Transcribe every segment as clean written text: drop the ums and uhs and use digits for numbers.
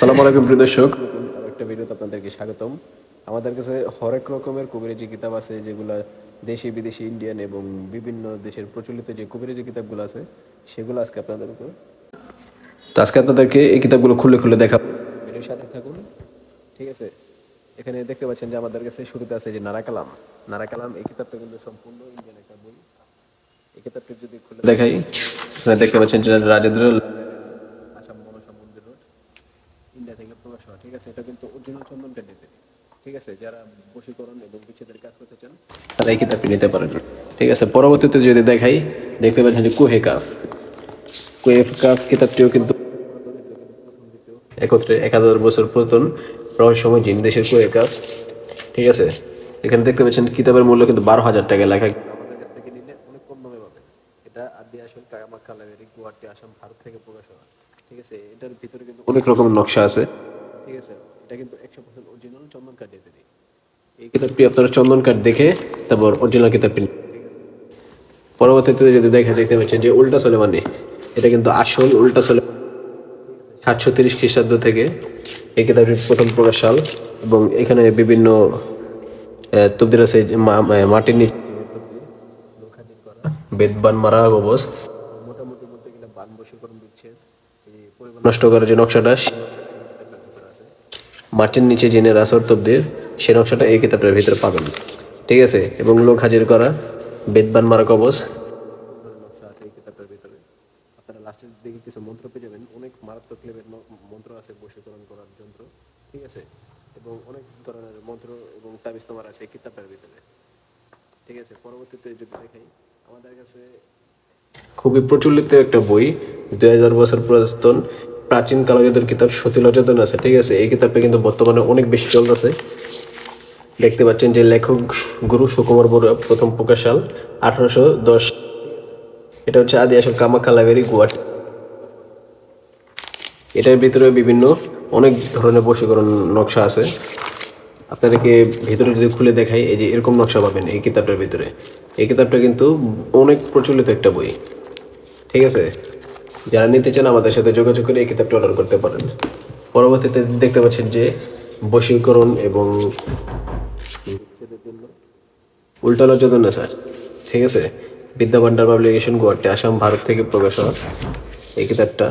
আসসালামু আলাইকুম প্রিয় দর্শক, নতুন আরো একটা ভিডিওতে আপনাদেরকে স্বাগতম। আমাদের কাছে হরেক রকমের কবিরাজি কিতাব আছে, যেগুলা দেশি বিদেশি ইন্ডিয়ান এবং বিভিন্ন দেশের প্রচলিত যে কবিরাজি কিতাবগুলো আছে সেগুলো আজকে আপনাদেরকে আপনাদেরকে এই কিতাবগুলো খুলে খুলে দেখাবো। ভিডিওর সাথে থাকুন, ঠিক আছে? এখানে দেখতে পাচ্ছেন যে আমাদের কাছে শুরুতে আছে যে নারাকালাম। নারাকালাম এই কিতাবটা কিন্তু সম্পূর্ণ ইন্ডিয়ান একটা বই। এই কিতাবটা যদি খুলে দেখাই, এখানে দেখতে পাচ্ছেন যে রাজেন্দ্র আসাম মনসা মন্দির রোড, ইন্ডিয়া থেকে প্রকাশ হওয়া, ঠিক আছে? এটা কিন্তু অরিজিনাল চন্দন কাঠিতে, ঠিক আছে? যারা বশীকরণ এবং বিচ্ছেদের কাজ করতে চান তারা এই কিতাবটি নিতে পারেন, ঠিক আছে? পরবর্তীতে যদি দেখাই, দেখতে পাচ্ছেন যে কুহে কাফ। কুহে কাফ কিতাবটিও কিন্তু একত্রে 1000 বছর পুরাতন রহস্যময় জিন দেশের কুহে কাফ, ঠিক আছে? এখানে দেখতে পাচ্ছেন কিতাবের মূল্য কিন্তু 12,000 টাকা লেখা। আমাদের কাছ থেকে নিলে অনেক কম দামে পাবেন। এটা আদি আসল কামাখ্যা লাইব্রেরি, গুয়াহাটি, আসাম, ভারত থেকে প্রকাশ হওয়া, ঠিক আছে? এটার ভিতরে কিন্তু অনেক রকমের নকশা আছে, ঠিক আছে? এটা কিন্তু 100% অরিজিনাল চন্দন কাঠ দিয়ে তৈরি। এই কিতাবটি আপনারা চন্দন কাঠ দেখে তারপর অরিজিনাল কিতাবটি নিন, ঠিক আছে? পরবর্তীতে যদি দেখতে পাচ্ছেন যে উল্টা সলেমানি, এটা কিন্তু আসল উল্টা সলেমানি, 730 খ্রিস্টাব্দ থেকে এই কিতাবটির প্রথম প্রকাশ সাল। এবং এখানে বিভিন্ন তবদির আছে, মাটির নিচে বেদবান মারা কবচ, মোটামুটি বলতে গেলে বান বশীকরণ বিচ্ছেদ, এই পরিবার নষ্ট করার যে নকশাটা মাটির নিচে জিনের আসর তবদির, সে নকশাটা এই কিতাবটার ভিতরে পাবেন, ঠিক আছে? এবং লোক হাজির করা বেদবান মারা কবচ নকশা আছে এই কিতাবটার ভিতরে। আপনারা লাস্টের দিকে কিছু মন্ত্র পেয়ে যাবেন, অনেক মারাত্মক লেভেলের মন্ত্র আছে বশীকরণ করার যন্ত্র, ঠিক আছে? এবং অনেক ধরনের মন্ত্র এবং তাবিজ তোমার আছে এই কিতাবটার ভিতরে, ঠিক আছে? পরবর্তীতে যদি দেখাই, আমাদের কাছে খুবই প্রচলিত একটা বই, 2000 বছর পুরাতন প্রাচীন কালজাদুর কিতাব সতীলজাদন আছে, ঠিক আছে? এই কিতাবটা কিন্তু বর্তমানে অনেক বেশি চলতেছে। দেখতে পাচ্ছেন যে লেখক গুরু সুকুমার বড়ুয়া, প্রথম প্রকাশ সাল 1810। এটা হচ্ছে আদি আসল কামাখ্যা লাইব্রেরি, গুয়াহাটি। এটার ভিতরে বিভিন্ন অনেক ধরনের বশীকরণ নকশা আছে। আপনাদেরকে ভিতরে যদি খুলে দেখাই, এই যে এরকম নকশা পাবেন এই কিতাবটার ভিতরে। এই কিতাবটা কিন্তু অনেক প্রচলিত একটা বই, ঠিক আছে? যারা নিতে চান আমাদের সাথে যোগাযোগ করে এই কিতাবটা অর্ডার করতে পারেন। পরবর্তীতে দেখতে পাচ্ছেন যে বশীকরণ এবং উল্টানোর জন্য না স্যার, ঠিক আছে? বিদ্যা ভান্ডার পাবলিকেশন, গুয়াহাটি, আসাম, ভারত থেকে প্রকাশ হওয়া এই কিতাবটা।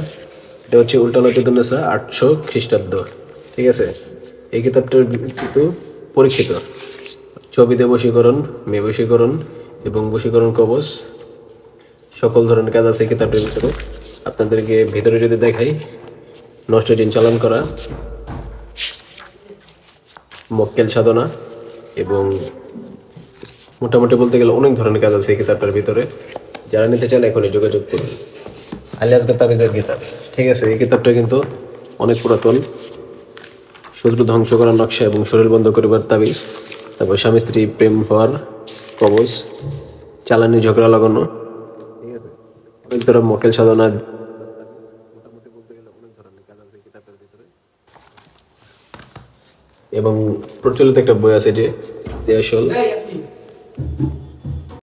এটা হচ্ছে উল্টানোর জন্য স্যার 800 খ্রিস্টাব্দ, ঠিক আছে? এই কিতাবটার কিন্তু পরীক্ষিত ছবিতে বশীকরণ, মেয়ে বশীকরণ এবং বশীকরণ কবচ, সকল ধরনের কাজ আছে এই কিতাবটার ভিতরে। আপনাদেরকে ভিতরে যদি দেখাই, নষ্ট জিন চালান করা, মক্কেল সাধনা এবং মোটামুটি বলতে গেলে অনেক ধরনের কাজ আছে এই কিতাবটার ভিতরে। যারা নিতে চান এখনই যোগাযোগ করুন। আলিয়াস তাবিজের কিতাব, ঠিক আছে? এই কিতাবটা কিন্তু অনেক পুরাতন। শত্রু ধ্বংস করার নকশা এবং শরীর বন্ধ করিবার তাবিজ, তারপর স্বামী স্ত্রী প্রেম হওয়ার কবচ, চালানি ঝগড়া লাগানো, ঠিক আছে? অনেক ধরনের মক্কেল সাধনা, মোটামুটি বলতে গেলে অনেক ধরনের কাজ আছে এই কিতাবটার ভিতরে। এবং প্রচলিত একটা বই আছে যে আসল